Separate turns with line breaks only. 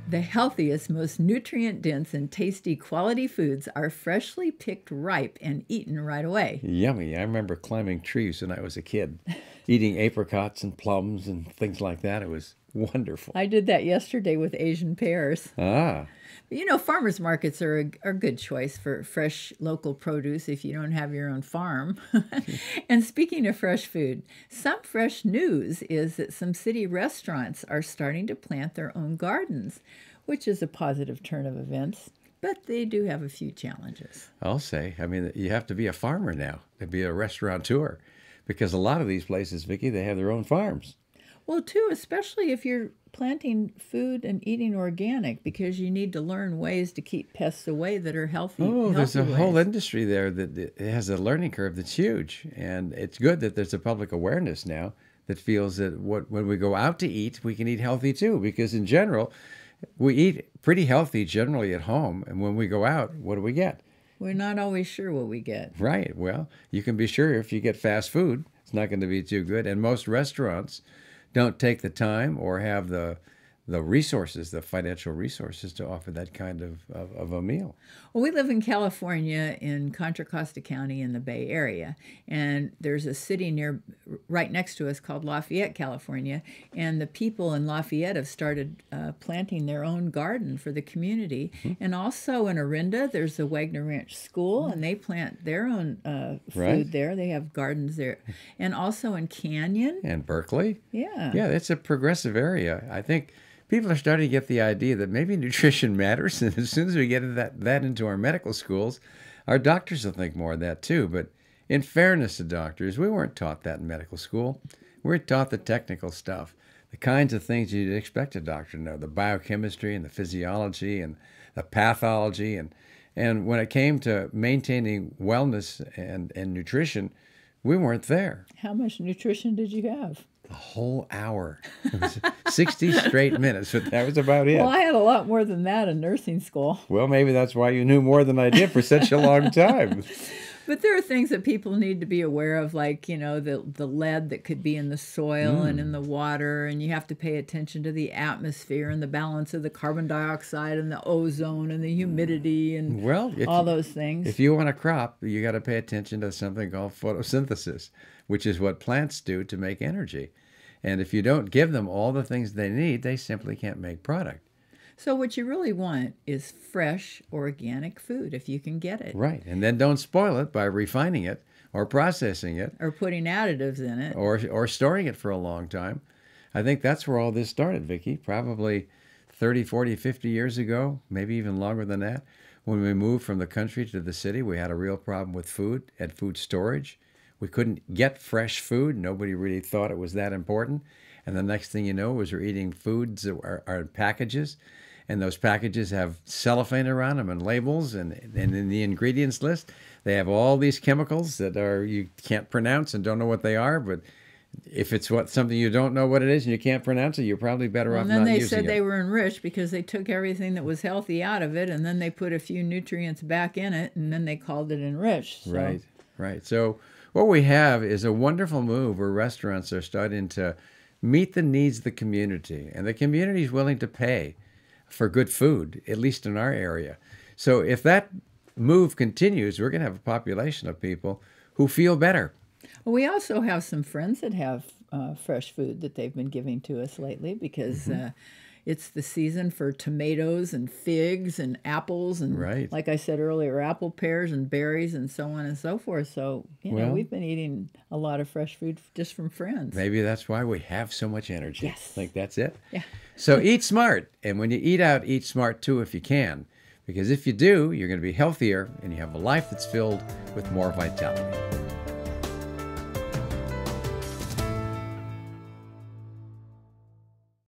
The healthiest, most nutrient-dense, and tasty quality foods are freshly picked ripe and eaten right away.
Yummy. I remember climbing trees when I was a kid, eating apricots and plums and things like that. It was wonderful.
I did that yesterday with Asian pears.
Ah,
You know, farmers markets are a good choice for fresh local produce if you don't have your own farm. And speaking of fresh food, some fresh news is that some city restaurants are starting to plant their own gardens, which is a positive turn of events, but they do have a few challenges.
I'll say. I mean, you have to be a farmer now to be a restaurateur, because a lot of these places, Vicki, they have their own farms.
Well, too, especially if you're planting food and eating organic, because you need to learn ways to keep pests away that are healthy.
Oh, there's a
healthy
whole
ways.
industry there that it has a learning curve that's huge. And it's good that there's a public awareness now that feels that when we go out to eat, we can eat healthy too. Because in general, we eat pretty healthy generally at home. And when we go out, what do we get?
We're not always sure what we get.
Right. Well, you can be sure if you get fast food, it's not going to be too good. And most restaurants don't take the time or have the resources, the financial resources to offer that kind of a meal.
Well, we live in California in Contra Costa County in the Bay Area, and there's a city right next to us called Lafayette, California, and the people in Lafayette have started planting their own garden for the community. And also in Orinda, there's the Wagner Ranch School, and they plant their own food
Right.
there. They have gardens there. And also in Canyon.
And Berkeley?
Yeah.
Yeah, it's a progressive area. I think people are starting to get the idea that maybe nutrition matters, and as soon as we get that into our medical schools, our doctors will think more of that too. But in fairness to doctors, we weren't taught that in medical school. We were taught the technical stuff, the kinds of things you'd expect a doctor to know, the biochemistry and the physiology and the pathology. And when it came to maintaining wellness and nutrition, we weren't there.
How much nutrition did you have?
A whole hour. It was 60 straight minutes, but that was about it.
Well, I had a lot more than that in nursing school.
Well, maybe that's why you knew more than I did for such a long time.
But there are things that people need to be aware of, like, you know, the lead that could be in the soil and in the water, and you have to pay attention to the atmosphere and the balance of the carbon dioxide and the ozone and the humidity and
Well,
all those things.
If you want a crop, you got to pay attention to something called photosynthesis, which is what plants do to make energy. And if you don't give them all the things they need, they simply can't make product.
So what you really want is fresh, organic food, if you can get it.
Right. And then don't spoil it by refining it or processing it
Or putting additives in it.
or storing it for a long time. I think that's where all this started, Vicki, probably 30, 40, 50 years ago, maybe even longer than that. When we moved from the country to the city, we had a real problem with food and food storage. We couldn't get fresh food. Nobody really thought it was that important. And the next thing you know was we're eating foods that are in packages. And those packages have cellophane around them and labels. And in the ingredients list, they have all these chemicals that you can't pronounce and don't know what they are. But if it's something you don't know what it is and you can't pronounce it, you're probably better off not using it.
And then they said they were enriched because they took everything that was healthy out of it, and then they put a few nutrients back in it, and then they called it enriched. So.
Right, right. So what we have is a wonderful move where restaurants are starting to meet the needs of the community, and the community is willing to pay for good food, at least in our area. So if that move continues, we're going to have a population of people who feel better.
Well, we also have some friends that have fresh food that they've been giving to us lately because it's the season for tomatoes and figs and apples and,
Right.
like I said earlier, apple, pears, and berries and so on and so forth. So, you know, we've been eating a lot of fresh food just from friends.
Maybe that's why we have so much energy.
Yes.
I think that's it.
Yeah.
So eat smart. And when you eat out, eat smart too if you can. Because if you do, you're going to be healthier and you have a life that's filled with more vitality.